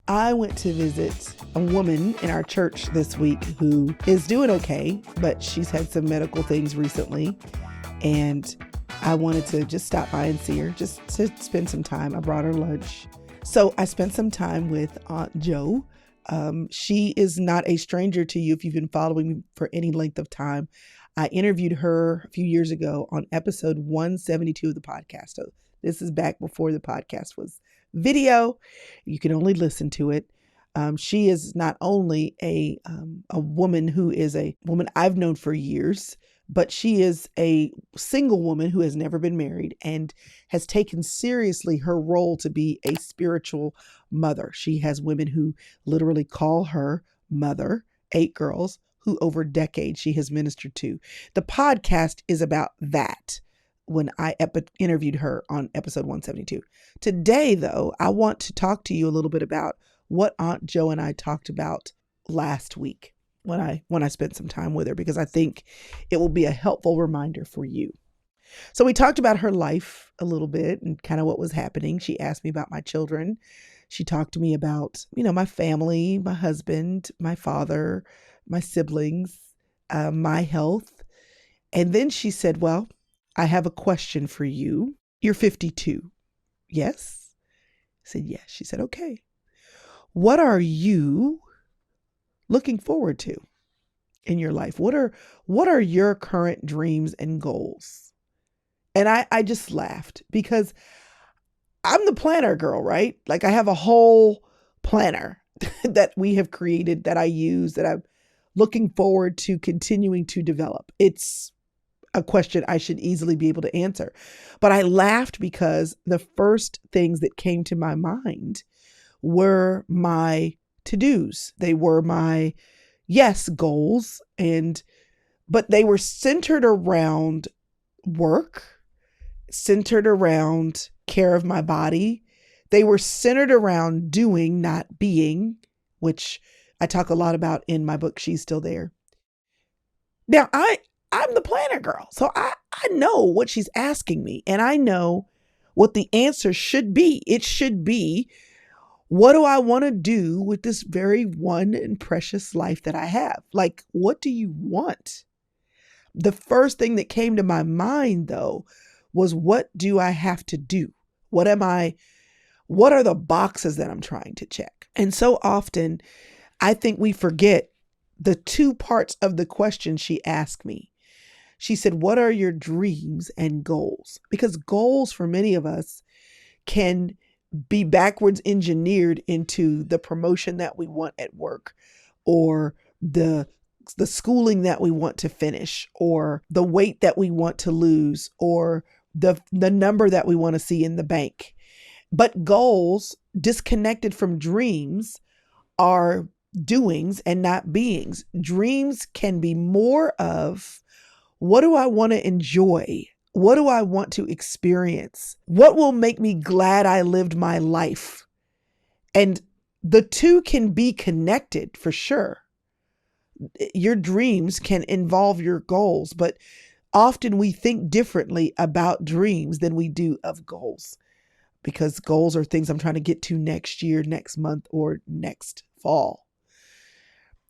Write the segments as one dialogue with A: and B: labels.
A: I went to visit a woman in our church this week who is doing okay, but she's had some medical things recently. And I wanted to just stop by and see her, just to spend some time. I brought her lunch. So I spent some time with Aunt Jo. She is not a stranger to you if you've been following me for any length of time. I interviewed her a few years ago on episode 172 of the podcast. So this is back before the podcast was video. You can only listen to it. She is not only a woman who is a woman I've known for years, but she is a single woman who has never been married and has taken seriously her role to be a spiritual mother. She has women who literally call her mother, 8 girls who over decades she has ministered to. The podcast is about that. When I interviewed her on episode 172. Today, though, I want to talk to you a little bit about what Aunt Jo and I talked about last week when I spent some time with her, because I think it will be a helpful reminder for you. So we talked about her life a little bit and kind of what was happening. She asked me about my children. She talked to me about, my family, my husband, my father, my siblings, my health. And then she said, well, I have a question for you. You're 52. Yes? I said, yes. She said, okay. What are you looking forward to in your life? What are your current dreams and goals? And I just laughed because I'm the planner girl, right? Like I have a whole planner that we have created that I use, that I'm looking forward to continuing to develop. It's a question I should easily be able to answer. But I laughed because the first things that came to my mind were my to-dos. They were my, yes, goals, but they were centered around work, centered around care of my body. They were centered around doing, not being, which I talk a lot about in my book, She's Still There. Now, I'm the planner girl. So I know what she's asking me, and I know what the answer should be. It should be, what do I want to do with this very one and precious life that I have? Like, what do you want? The first thing that came to my mind, though, was what do I have to do? What are the boxes that I'm trying to check? And so often, I think we forget the 2 parts of the question she asked me. She said, what are your dreams and goals? Because goals for many of us can be backwards engineered into the promotion that we want at work, or the schooling that we want to finish, or the weight that we want to lose, or the number that we want to see in the bank. But goals disconnected from dreams are doings and not beings. Dreams can be more of, what do I want to enjoy? What do I want to experience? What will make me glad I lived my life? And the 2 can be connected for sure. Your dreams can involve your goals, but often we think differently about dreams than we do of goals, because goals are things I'm trying to get to next year, next month, or next fall.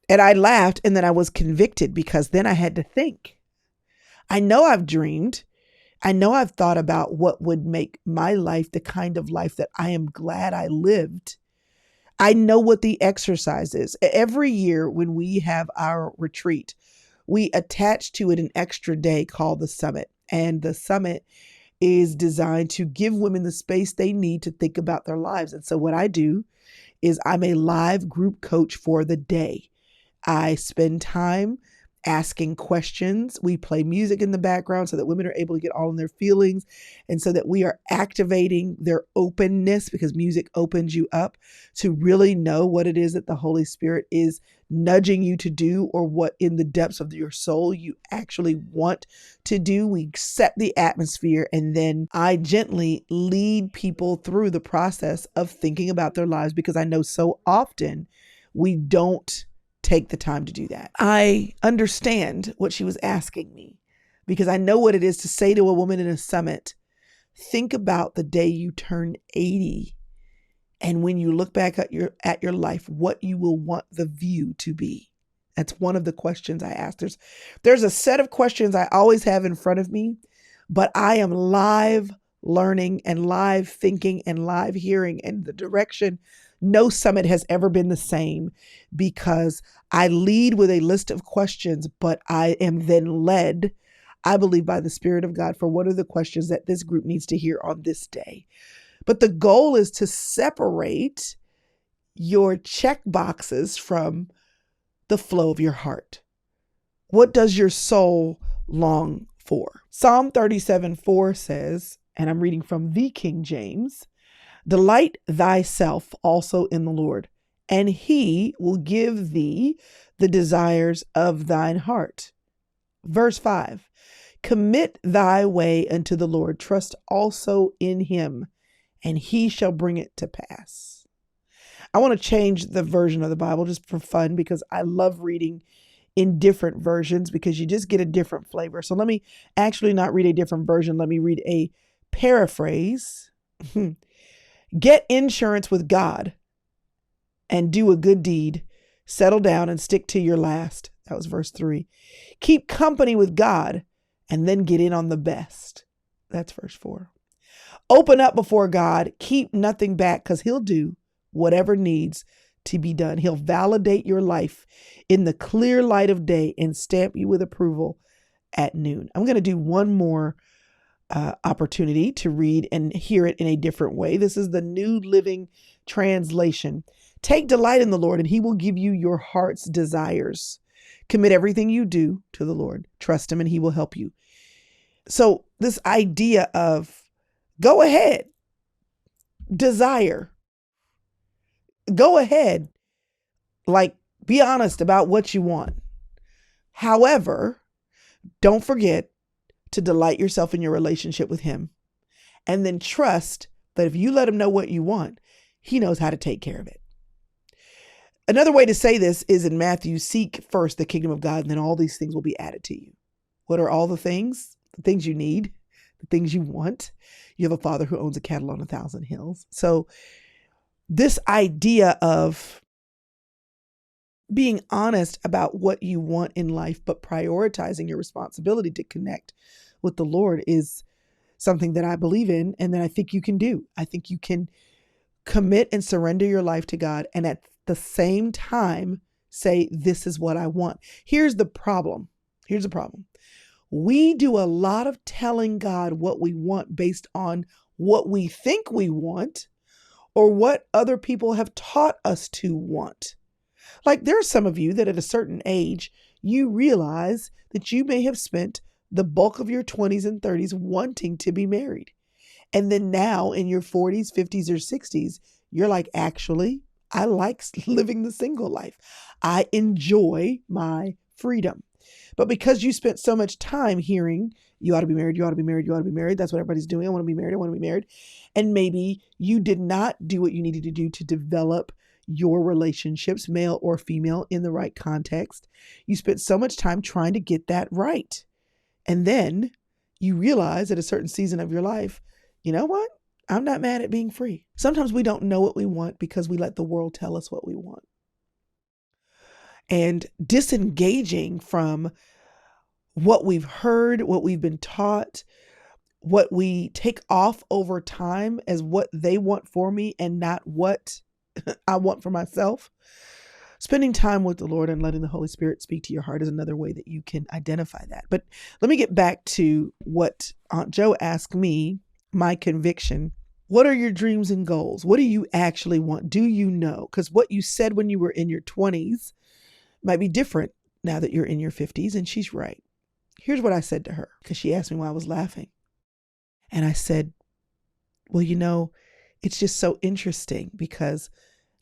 A: And I laughed, and then I was convicted, because then I had to think. I know I've dreamed. I know I've thought about what would make my life the kind of life that I am glad I lived. I know what the exercise is. Every year when we have our retreat, we attach to it an extra day called the summit. And the summit is designed to give women the space they need to think about their lives. And so what I do is I'm a live group coach for the day. I spend time asking questions. We play music in the background so that women are able to get all in their feelings, and so that we are activating their openness, because music opens you up to really know what it is that the Holy Spirit is nudging you to do, or what in the depths of your soul you actually want to do. We set the atmosphere, and then I gently lead people through the process of thinking about their lives, because I know so often we don't take the time to do that. I understand what she was asking me, because I know what it is to say to a woman in a summit, think about the day you turn 80 And when you look back at your life, what you will want the view to be. That's one of the questions I ask. There's a set of questions I always have in front of me, but I am live learning and live thinking and live hearing, and the direction. No summit has ever been the same, because I lead with a list of questions, but I am then led, I believe, by the Spirit of God for what are the questions that this group needs to hear on this day. But the goal is to separate your check boxes from the flow of your heart. What does your soul long for? Psalm 37:4 says, and I'm reading from the King James, "Delight thyself also in the Lord, and he will give thee the desires of thine heart." Verse 5, "Commit thy way unto the Lord, trust also in him, and he shall bring it to pass." I want to change the version of the Bible just for fun, because I love reading in different versions because you just get a different flavor. So let me actually not read a different version. Let me read a paraphrase. "Get insurance with God and do a good deed. Settle down and stick to your last." That was verse 3. "Keep company with God and then get in on the best." That's verse 4. "Open up before God. Keep nothing back, because he'll do whatever needs to be done. He'll validate your life in the clear light of day and stamp you with approval at noon." I'm going to do one more opportunity to read and hear it in a different way. This is the New Living Translation. "Take delight in the Lord, and he will give you your heart's desires. Commit everything you do to the Lord. Trust him, and he will help you." So this idea of go ahead, desire, go ahead, like be honest about what you want. However, don't forget to delight yourself in your relationship with him, and then trust that if you let him know what you want, he knows how to take care of it. Another way to say this is in Matthew, "Seek first the kingdom of God, and then all these things will be added to you." What are all the things? The things you need, the things you want. You have a Father who owns a cattle on 1,000 hills. So this idea of being honest about what you want in life, but prioritizing your responsibility to connect with the Lord is something that I believe in, and that I think you can do. I think you can commit and surrender your life to God, and at the same time say, "This is what I want." Here's the problem. We do a lot of telling God what we want based on what we think we want, or what other people have taught us to want. Like, there are some of you that at a certain age, you realize that you may have spent the bulk of your 20s and 30s wanting to be married. And then now in your 40s, 50s, or 60s, you're like, actually, I like living the single life. I enjoy my freedom. But because you spent so much time hearing, you ought to be married, you ought to be married, you ought to be married. That's what everybody's doing. I want to be married. I want to be married. And maybe you did not do what you needed to do to develop your relationships, male or female, in the right context. You spent so much time trying to get that right. And then you realize at a certain season of your life, you know what? I'm not mad at being free. Sometimes we don't know what we want because we let the world tell us what we want. And disengaging from what we've heard, what we've been taught, what we take off over time as what they want for me and not what I want for myself. Spending time with the Lord and letting the Holy Spirit speak to your heart is another way that you can identify that. But let me get back to what Aunt Jo asked me, my conviction. What are your dreams and goals? What do you actually want? Do you know? Because what you said when you were in your 20s might be different now that you're in your 50s. And she's right. Here's what I said to her, because she asked me why I was laughing. And I said, well, you know, it's just so interesting because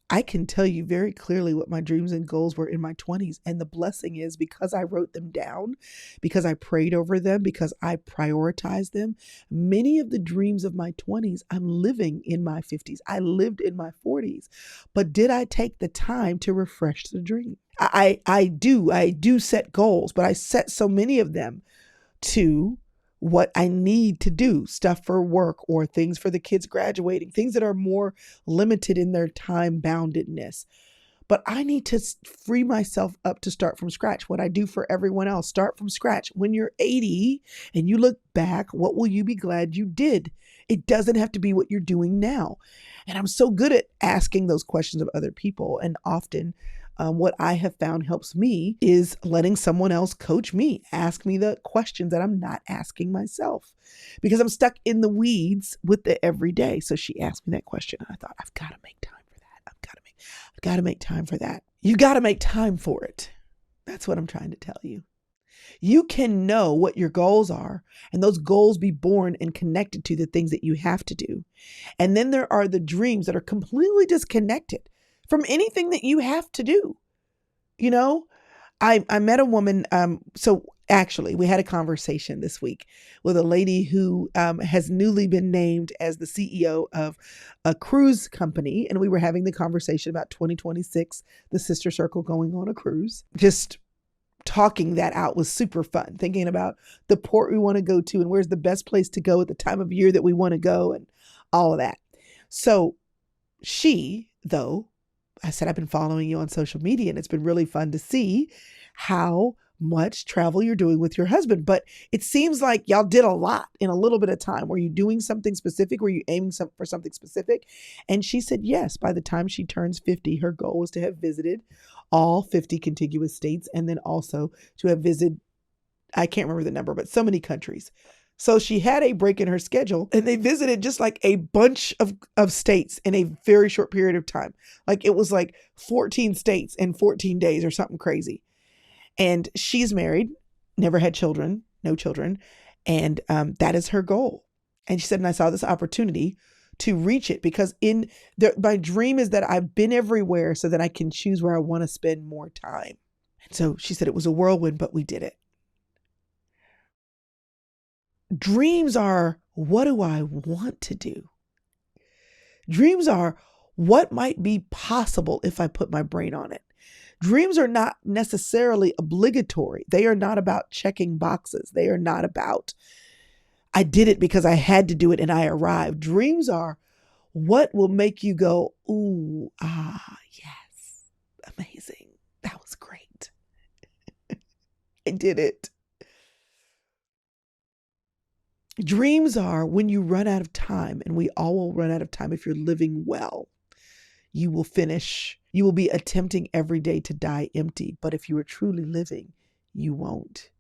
A: I can tell you very clearly what my dreams and goals were in my 20s. And the blessing is because I wrote them down, because I prayed over them, because I prioritized them. Many of the dreams of my 20s, I'm living in my 50s. I lived in my 40s. But did I take the time to refresh the dream? I do set goals, but I set so many of them to what I need to do, stuff for work or things for the kids graduating, things that are more limited in their time boundedness. But I need to free myself up to start from scratch. What I do for everyone else, start from scratch. When you're 80 and you look back, what will you be glad you did? It doesn't have to be what you're doing now. And I'm so good at asking those questions of other people. And often what I have found helps me is letting someone else coach me, ask me the questions that I'm not asking myself because I'm stuck in the weeds with the everyday. So she asked me that question and I thought, I've got to make time for that. I've got to make time for that. You got to make time for it. That's what I'm trying to tell you. You can know what your goals are and those goals be born and connected to the things that you have to do. And then there are the dreams that are completely disconnected from anything that you have to do. You know, I met a woman. So actually, we had a conversation this week with a lady who has newly been named as the CEO of a cruise company. And we were having the conversation about 2026, the Sister Circle going on a cruise. Just talking that out was super fun, thinking about the port we want to go to and where's the best place to go at the time of year that we want to go and all of that. So she, though, I said, I've been following you on social media and it's been really fun to see how much travel you're doing with your husband. But it seems like y'all did a lot in a little bit of time. Were you doing something specific? Were you aiming for something specific? And she said, yes, by the time she turns 50, her goal was to have visited all 50 contiguous states and then also to have visited, I can't remember the number, but so many countries. So she had a break in her schedule and they visited just like a bunch of states in a very short period of time. Like it was like 14 states in 14 days or something crazy. And she's married, never had children, no children. And that is her goal. And she said, and I saw this opportunity to reach it because my dream is that I've been everywhere so that I can choose where I want to spend more time. And so she said it was a whirlwind, but we did it. Dreams are, what do I want to do? Dreams are what might be possible if I put my brain on it. Dreams are not necessarily obligatory. They are not about checking boxes. They are not about, I did it because I had to do it and I arrived. Dreams are what will make you go, ooh, yes, amazing. That was great. I did it. Dreams are when you run out of time, and we all will run out of time if you're living well. You will be attempting every day to die empty. But if you are truly living, you won't.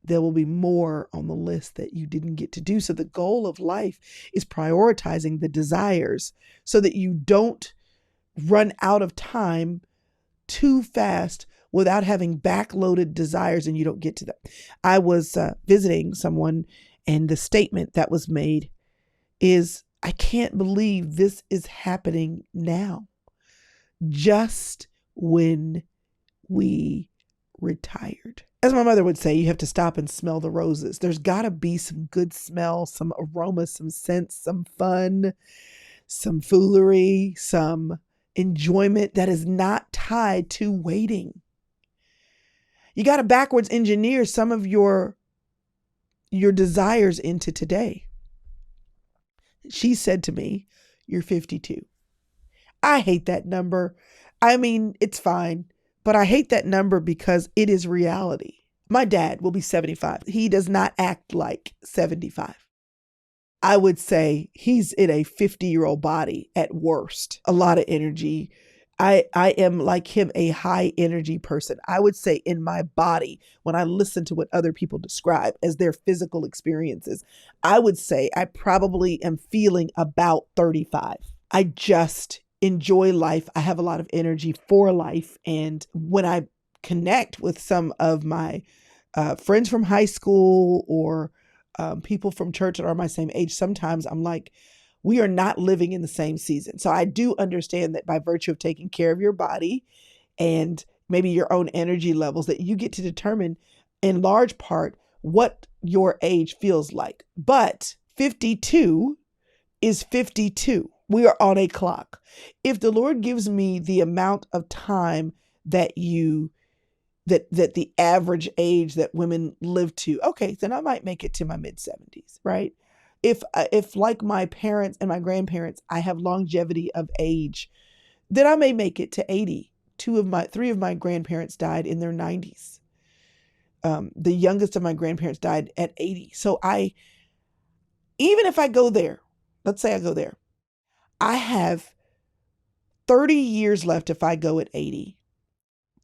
A: There will be more on the list that you didn't get to do. So the goal of life is prioritizing the desires so that you don't run out of time too fast without having backloaded desires and you don't get to them. I was visiting someone and the statement that was made is, I can't believe this is happening now. Just when we retired. As my mother would say, you have to stop and smell the roses. There's got to be some good smell, some aroma, some scent, some fun, some foolery, some enjoyment that is not tied to waiting. You got to backwards engineer some of your desires into today. She said to me, you're 52. I hate that number. I mean, it's fine, but I hate that number because it is reality. My dad will be 75. He does not act like 75. I would say he's in a 50-year-old body at worst. A lot of energy. I am like him, a high energy person. I would say in my body, when I listen to what other people describe as their physical experiences, I would say I probably am feeling about 35. I just enjoy life. I have a lot of energy for life. And when I connect with some of my friends from high school or people from church that are my same age, sometimes I'm like, we are not living in the same season. So I do understand that by virtue of taking care of your body and maybe your own energy levels, that you get to determine in large part what your age feels like. But 52 is 52. We are on a clock. If the Lord gives me the amount of time that you that the average age that women live to, okay, then I might make it to my mid 70s, right? If like my parents and my grandparents, I have longevity of age, then I may make it to 80. Three of my grandparents died in their 90s. The youngest of my grandparents died at 80. So even if I go there, let's say I go there, I have 30 years left if I go at 80,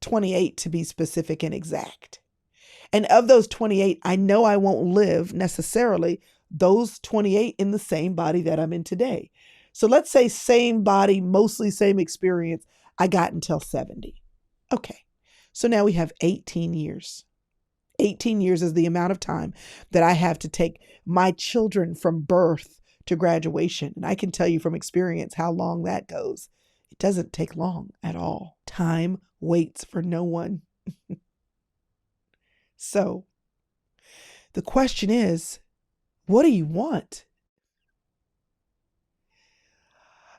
A: 28 to be specific and exact. And of those 28, I know I won't live necessarily those 28 in the same body that I'm in today. So let's say same body, mostly same experience, I got until 70. Okay, so now we have 18 years. 18 years is the amount of time that I have to take my children from birth to graduation. And I can tell you from experience how long that goes. It doesn't take long at all. Time waits for no one. So the question is, what do you want?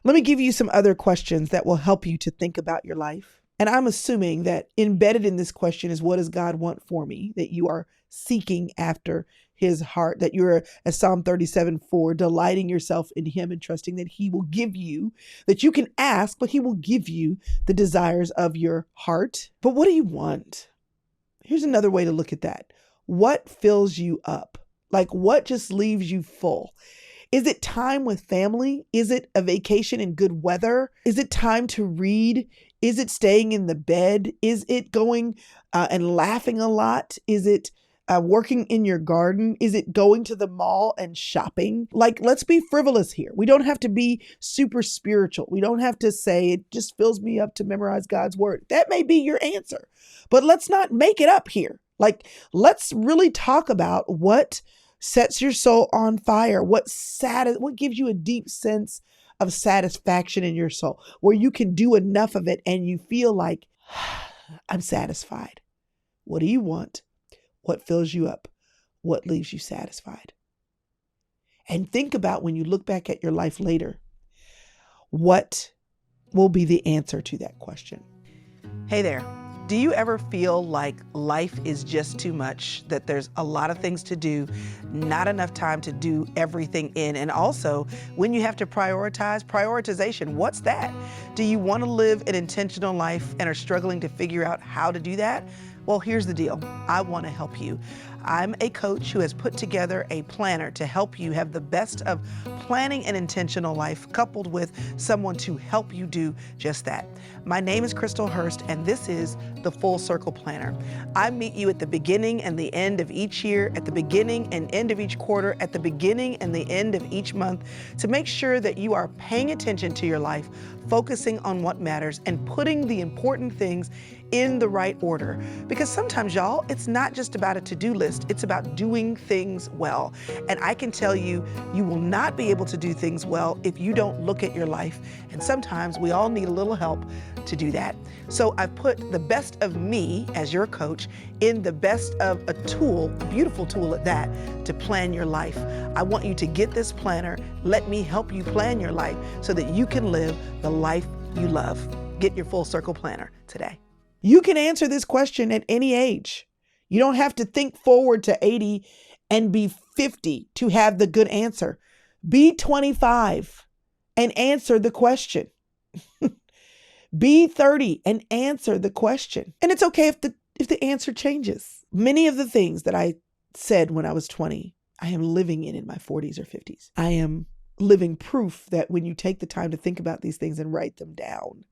A: Let me give you some other questions that will help you to think about your life. And I'm assuming that embedded in this question is, what does God want for me? That you are seeking after his heart, that you're, as Psalm 37:4, delighting yourself in him and trusting that he will give you, that you can ask, but he will give you the desires of your heart. But what do you want? Here's another way to look at that. What fills you up? Like, what just leaves you full? Is it time with family? Is it a vacation in good weather? Is it time to read? Is it staying in the bed? Is it going and laughing a lot? Is it working in your garden? Is it going to the mall and shopping? Like, let's be frivolous here. We don't have to be super spiritual. We don't have to say it just fills me up to memorize God's word. That may be your answer, but let's not make it up here. Like, let's really talk about what sets your soul on fire, what gives you a deep sense of satisfaction in your soul, where you can do enough of it and you feel like, I'm satisfied. What do you want? What fills you up? What leaves you satisfied? And think about, when you look back at your life later, what will be the answer to that question? Hey there. Do you ever feel like life is just too much, that there's a lot of things to do, not enough time to do everything in? And also, when you have to prioritization, what's that? Do you want to live an intentional life and are struggling to figure out how to do that? Well, here's the deal. I want to help you. I'm a coach who has put together a planner to help you have the best of planning an intentional life, coupled with someone to help you do just that. My name is Chrystal Hurst, and this is the Full Circle Planner. I meet you at the beginning and the end of each year, at the beginning and end of each quarter, at the beginning and the end of each month, to make sure that you are paying attention to your life, focusing on what matters, and putting the important things in the right order. Because sometimes, y'all, it's not just about a to-do list, it's about doing things well. And I can tell you, you will not be able to do things well if you don't look at your life. And sometimes we all need a little help to do that. So I've put the best of me as your coach in the best of a tool, a beautiful tool at that, to plan your life. I want you to get this planner. Let me help you plan your life so that you can live the life you love. Get your Full Circle Planner today. You can answer this question at any age. You don't have to think forward to 80 and be 50 to have the good answer. Be 25 and answer the question. Be 30 and answer the question. And it's okay if the answer changes. Many of the things that I said when I was 20, I am living in my 40s or 50s. I am living proof that when you take the time to think about these things and write them down,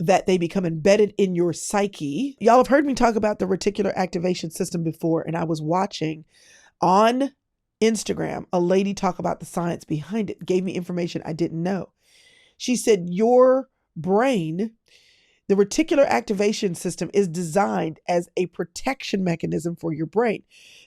A: that they become embedded in your psyche. Y'all have heard me talk about the reticular activation system before, and I was watching on Instagram a lady talk about the science behind it, gave me information I didn't know. She said your brain, the reticular activation system, is designed as a protection mechanism for your brain,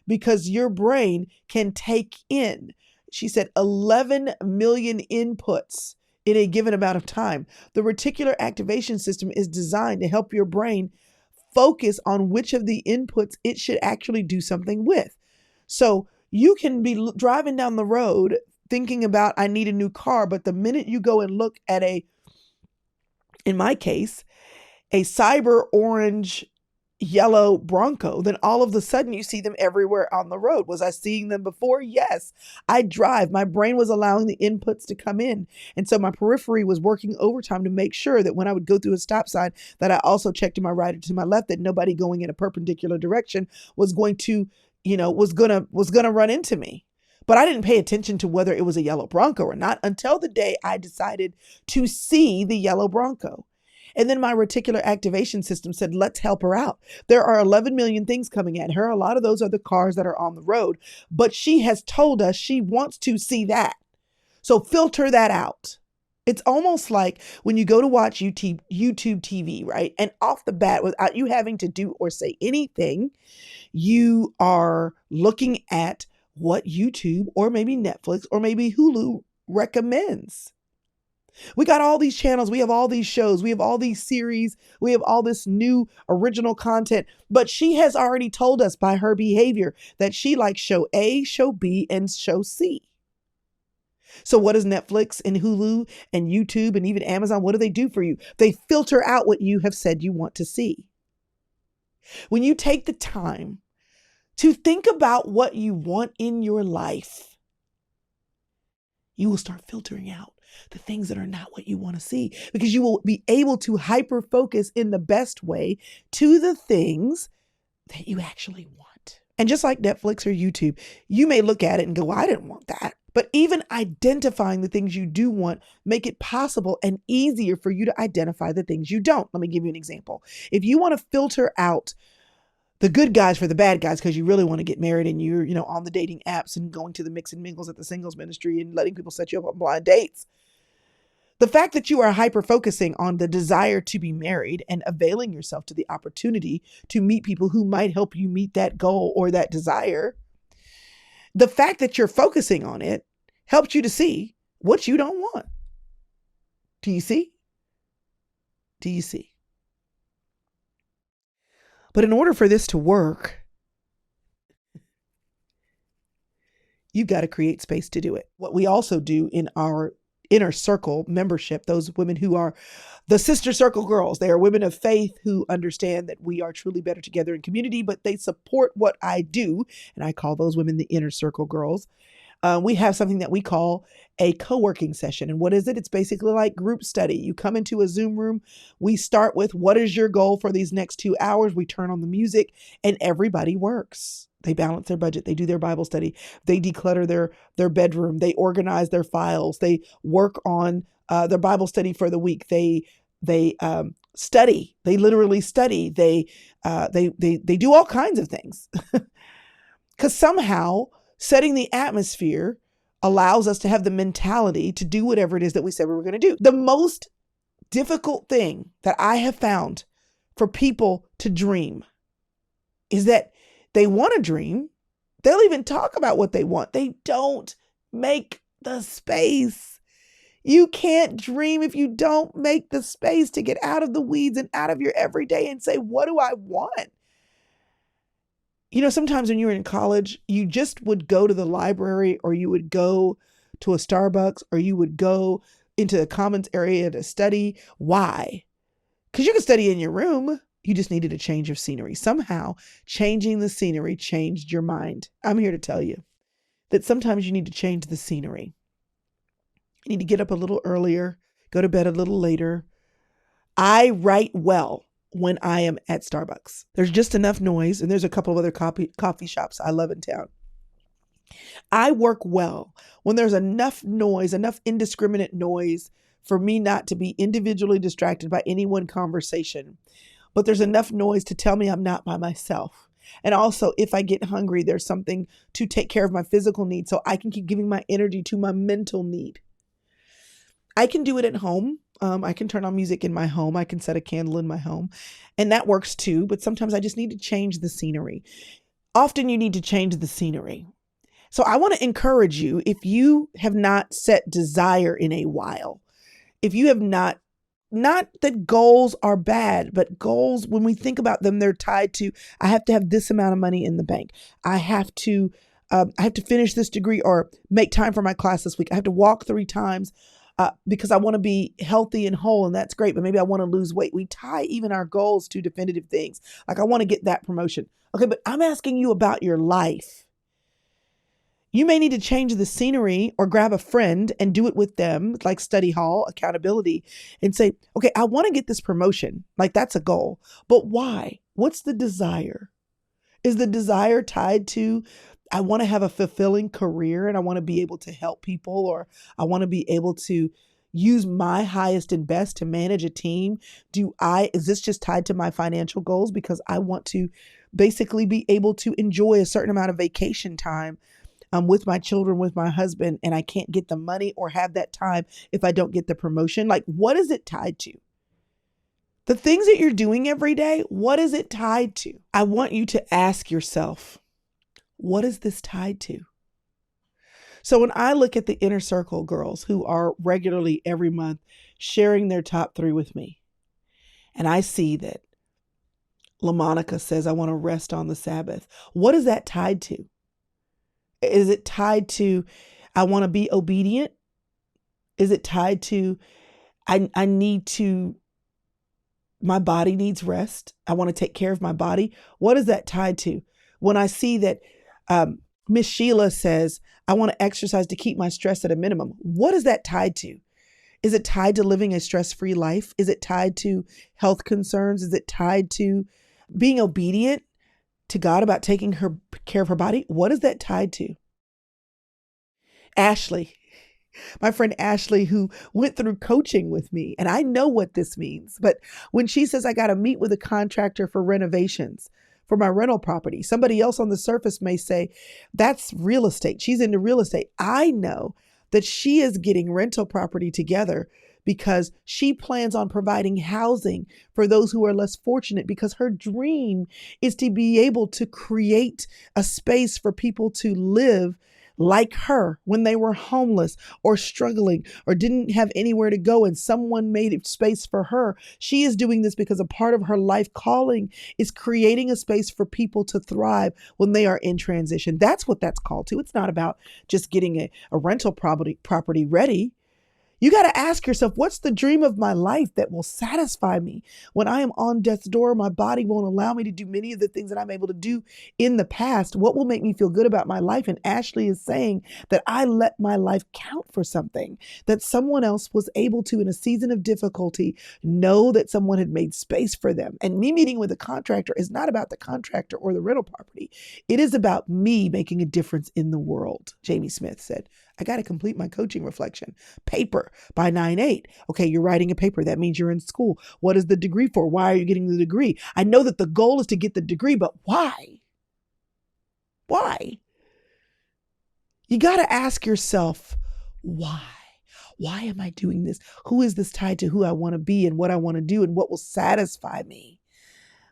A: because your brain can take in, she said, 11 million inputs in a given amount of time. The reticular activation system is designed to help your brain focus on which of the inputs it should actually do something with. So you can be driving down the road thinking about, I need a new car, but the minute you go and look at in my case, a cyber orange, yellow Bronco, then all of a sudden you see them everywhere on the road. Was I seeing them before? Yes. I drive. My brain was allowing the inputs to come in. And so my periphery was working overtime to make sure that when I would go through a stop sign, that I also checked to my right or to my left, that nobody going in a perpendicular direction was going to, was gonna run into me. But I didn't pay attention to whether it was a yellow Bronco or not until the day I decided to see the yellow Bronco. And then my reticular activation system said, let's help her out. There are 11 million things coming at her. A lot of those are the cars that are on the road, but she has told us she wants to see that. So filter that out. It's almost like when you go to watch YouTube TV, right? And off the bat, without you having to do or say anything, you are looking at what YouTube or maybe Netflix or maybe Hulu recommends. We got all these channels. We have all these shows. We have all these series. We have all this new original content. But she has already told us by her behavior that she likes show A, show B, and show C. So what does Netflix and Hulu and YouTube and even Amazon, what do they do for you? They filter out what you have said you want to see. When you take the time to think about what you want in your life, you will start filtering out the things that are not what you want to see, because you will be able to hyper focus in the best way to the things that you actually want. And just like Netflix or YouTube, you may look at it and go, well, I didn't want that. But even identifying the things you do want make it possible and easier for you to identify the things you don't. Let me give you an example. If you want to filter out the good guys for the bad guys because you really want to get married and you're, on the dating apps and going to the mix and mingles at the singles ministry and letting people set you up on blind dates. The fact that you are hyper-focusing on the desire to be married and availing yourself to the opportunity to meet people who might help you meet that goal or that desire, the fact that you're focusing on it helps you to see what you don't want. Do you see? Do you see? But in order for this to work, you've got to create space to do it. What we also do in our inner circle membership, those women who are the sister circle girls, they are women of faith who understand that we are truly better together in community, but they support what I do. And I call those women the inner circle girls. We have something that we call a co-working session. And what is it? It's basically like group study. You come into a Zoom room. We start with, what is your goal for these next 2 hours? We turn on the music and everybody works. They balance their budget. They do their Bible study. They declutter their bedroom. They organize their files. They work on their Bible study for the week. They study. They literally study. They do all kinds of things. Because somehow setting the atmosphere allows us to have the mentality to do whatever it is that we said we were going to do. The most difficult thing that I have found for people to dream is that they want to dream. They'll even talk about what they want. They don't make the space. You can't dream if you don't make the space to get out of the weeds and out of your everyday and say, what do I want? Sometimes when you were in college, you just would go to the library or you would go to a Starbucks or you would go into the commons area to study. Why? Because you can study in your room. You just needed a change of scenery. Somehow changing the scenery changed your mind. I'm here to tell you that sometimes you need to change the scenery. You need to get up a little earlier, go to bed a little later. I write well when I am at Starbucks. There's just enough noise, and there's a couple of other coffee shops I love in town. I work well when there's enough noise, enough indiscriminate noise for me not to be individually distracted by any one conversation. But there's enough noise to tell me I'm not by myself. And also, if I get hungry, there's something to take care of my physical needs so I can keep giving my energy to my mental need. I can do it at home. I can turn on music in my home. I can set a candle in my home. And that works too. But sometimes I just need to change the scenery. Often you need to change the scenery. So I want to encourage you, if you have not set desire in a while, if you have not that goals are bad, but goals, when we think about them, they're tied to, I have to have this amount of money in the bank. I have to finish this degree or make time for my class this week. I have to walk 3 times. because I want to be healthy and whole, and that's great, but maybe I want to lose weight. We tie even our goals to definitive things. Like, I want to get that promotion. Okay, but I'm asking you about your life. You may need to change the scenery or grab a friend and do it with them, like study hall, accountability, and say, okay, I want to get this promotion. Like, that's a goal. But why? What's the desire? Is the desire tied to, I want to have a fulfilling career and I want to be able to help people, or I want to be able to use my highest and best to manage a team? Is this just tied to my financial goals because I want to basically be able to enjoy a certain amount of vacation time with my children, with my husband, and I can't get the money or have that time if I don't get the promotion? Like, what is it tied to? The things that you're doing every day, what is it tied to? I want you to ask yourself, what is this tied to? So when I look at the inner circle girls who are regularly every month sharing their top 3 with me, and I see that LaMonica says, I want to rest on the Sabbath. What is that tied to? Is it tied to, I want to be obedient? Is it tied to, I need to, my body needs rest. I want to take care of my body. What is that tied to? When I see that Miss Sheila says, I want to exercise to keep my stress at a minimum. What is that tied to? Is it tied to living a stress-free life? Is it tied to health concerns? Is it tied to being obedient to God about taking care of her body? What is that tied to? Ashley, my friend Ashley, who went through coaching with me, and I know what this means, but when she says, I got to meet with a contractor for renovations for my rental property, somebody else on the surface may say, that's real estate. She's into real estate. I know that she is getting rental property together because she plans on providing housing for those who are less fortunate, because her dream is to be able to create a space for people to live like her when they were homeless or struggling or didn't have anywhere to go, and someone made space for her. She is doing this because a part of her life calling is creating a space for people to thrive when they are in transition. That's what that's called to. It's not about just getting a rental property ready. You got to ask yourself, what's the dream of my life that will satisfy me? When I am on death's door, my body won't allow me to do many of the things that I'm able to do in the past. What will make me feel good about my life? And Ashley is saying that I let my life count for something, that someone else was able to, in a season of difficulty, know that someone had made space for them. And me meeting with a contractor is not about the contractor or the rental property. It is about me making a difference in the world. Jamie Smith said, I got to complete my coaching reflection paper by 9/8. Okay, you're writing a paper. That means you're in school. What is the degree for? Why are you getting the degree? I know that the goal is to get the degree, but why? Why? You got to ask yourself, why? Why am I doing this? Who is this tied to? Who I want to be and what I want to do and what will satisfy me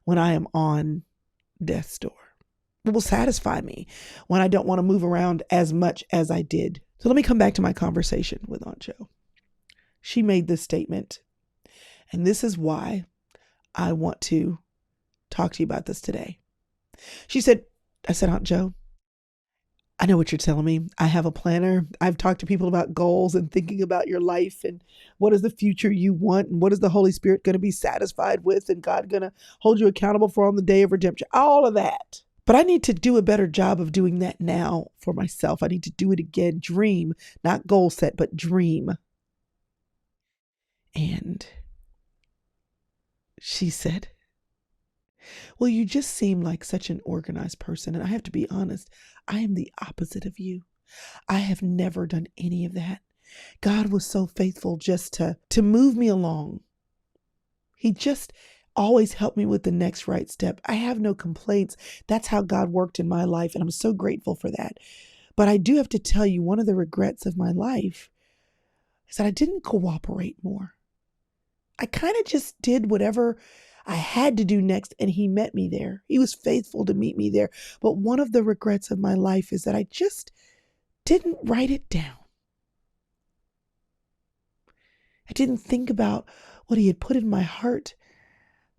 A: when I am on death's door? What will satisfy me when I don't want to move around as much as I did? So let me come back to my conversation with Aunt Jo. She made this statement, and this is why I want to talk to you about this today. I said, Aunt Jo, I know what you're telling me. I have a planner. I've talked to people about goals and thinking about your life and what is the future you want and what is the Holy Spirit going to be satisfied with and God going to hold you accountable for on the day of redemption. All of that. But I need to do a better job of doing that now for myself. I need to do it again. Dream, not goal set, but dream. And she said, well, you just seem like such an organized person. And I have to be honest, I am the opposite of you. I have never done any of that. God was so faithful just to move me along. He just always helped me with the next right step. I have no complaints. That's how God worked in my life, and I'm so grateful for that. But I do have to tell you, one of the regrets of my life is that I didn't cooperate more. I kind of just did whatever I had to do next, and he met me there. He was faithful to meet me there. But one of the regrets of my life is that I just didn't write it down. I didn't think about what he had put in my heart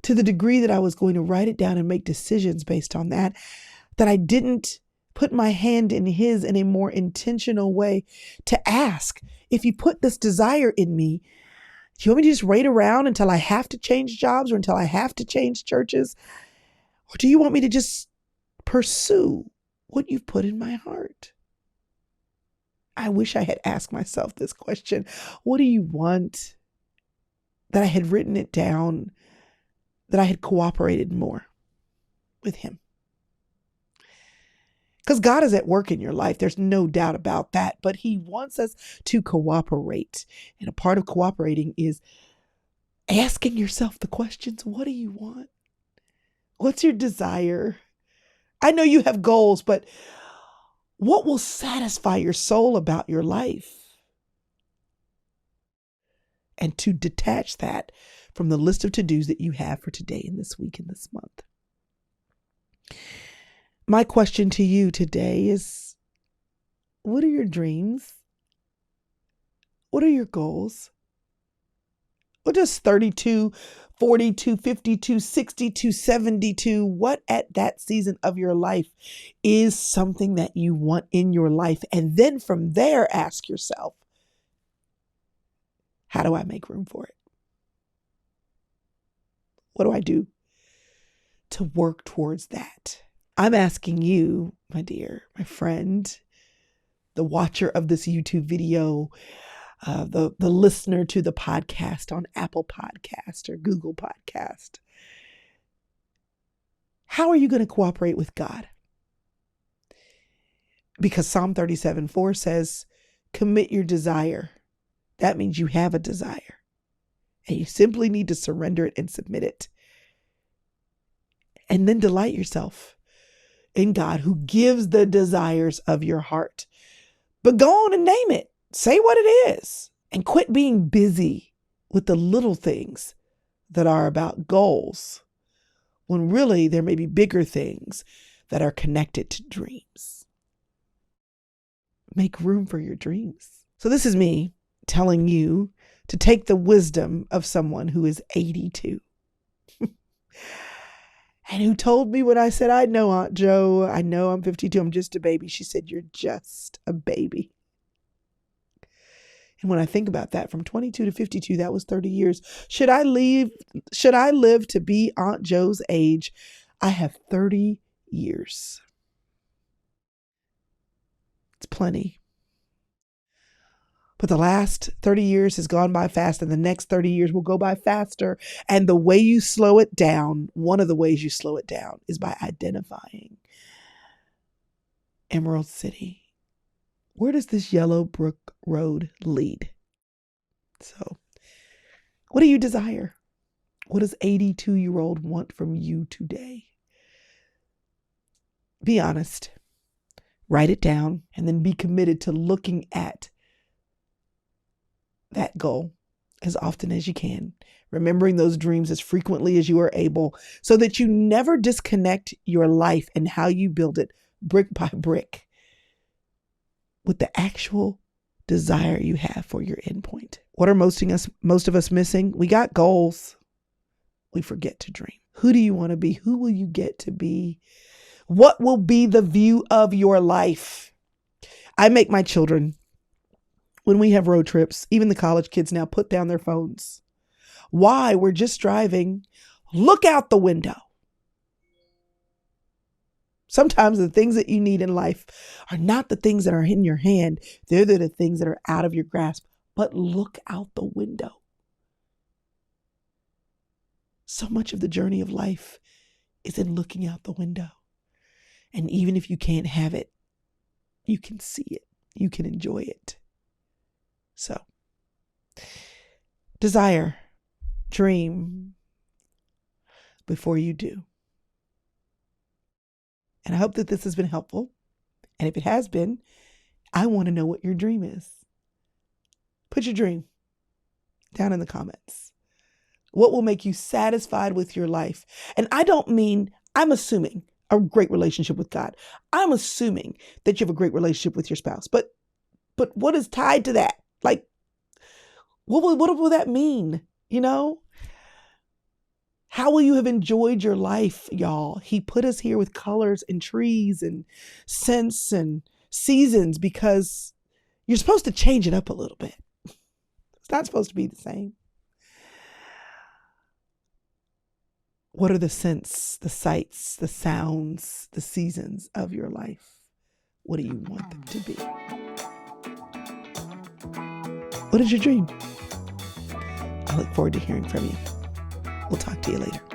A: to the degree that I was going to write it down and make decisions based on that I didn't put my hand in his in a more intentional way to ask, if you put this desire in me, do you want me to just wait around until I have to change jobs or until I have to change churches? Or do you want me to just pursue what you've put in my heart? I wish I had asked myself this question. What do you want? That I had written it down, that I had cooperated more with him. Because God is at work in your life. There's no doubt about that. But he wants us to cooperate. And a part of cooperating is asking yourself the questions. What do you want? What's your desire? I know you have goals, but what will satisfy your soul about your life? And to detach that from the list of to-dos that you have for today and this week and this month. My question to you today is, what are your dreams? What are your goals? What does 32, 42, 52, 62, 72, what at that season of your life is something that you want in your life? And then from there, ask yourself, how do I make room for it? What do I do to work towards that? I'm asking you, my dear, my friend, the watcher of this YouTube video, the listener to the podcast on Apple Podcast or Google Podcast. How are you going to cooperate with God? Because Psalm 37:4 says, commit your desire. That means you have a desire. And you simply need to surrender it and submit it. And then delight yourself in God, who gives the desires of your heart. But go on and name it. Say what it is. And quit being busy with the little things that are about goals, when really there may be bigger things that are connected to dreams. Make room for your dreams. So this is me telling you to take the wisdom of someone who is 82. And who told me when I said, I know, Aunt Joe, I know I'm 52, I'm just a baby. She said, you're just a baby. And when I think about that, from 22 to 52, that was 30 years. Should I live to be Aunt Joe's age? I have 30 years. It's plenty. But the last 30 years has gone by fast, and the next 30 years will go by faster. And the way you slow it down, one of the ways you slow it down, is by identifying Emerald City. Where does this Yellow Brook Road lead? So, what do you desire? What does 82-year-old want from you today? Be honest. Write it down, and then be committed to looking at that goal as often as you can, remembering those dreams as frequently as you are able, so that you never disconnect your life and how you build it brick by brick with the actual desire you have for your endpoint. What are most of us missing? We got goals. We forget to dream. Who do you want to be? Who will you get to be? What will be the view of your life? I make my children, when we have road trips, even the college kids now, put down their phones. Why? We're just driving. Look out the window. Sometimes the things that you need in life are not the things that are in your hand. They're the things that are out of your grasp. But look out the window. So much of the journey of life is in looking out the window. And even if you can't have it, you can see it. You can enjoy it. So, desire, dream before you do. And I hope that this has been helpful. And if it has been, I want to know what your dream is. Put your dream down in the comments. What will make you satisfied with your life? And I don't mean, I'm assuming a great relationship with God. I'm assuming that you have a great relationship with your spouse. But what is tied to that? Like, what will that mean? You know? How will you have enjoyed your life, y'all? He put us here with colors and trees and scents and seasons because you're supposed to change it up a little bit. It's not supposed to be the same. What are the scents, the sights, the sounds, the seasons of your life? What do you want them to be? What is your dream? I look forward to hearing from you. We'll talk to you later.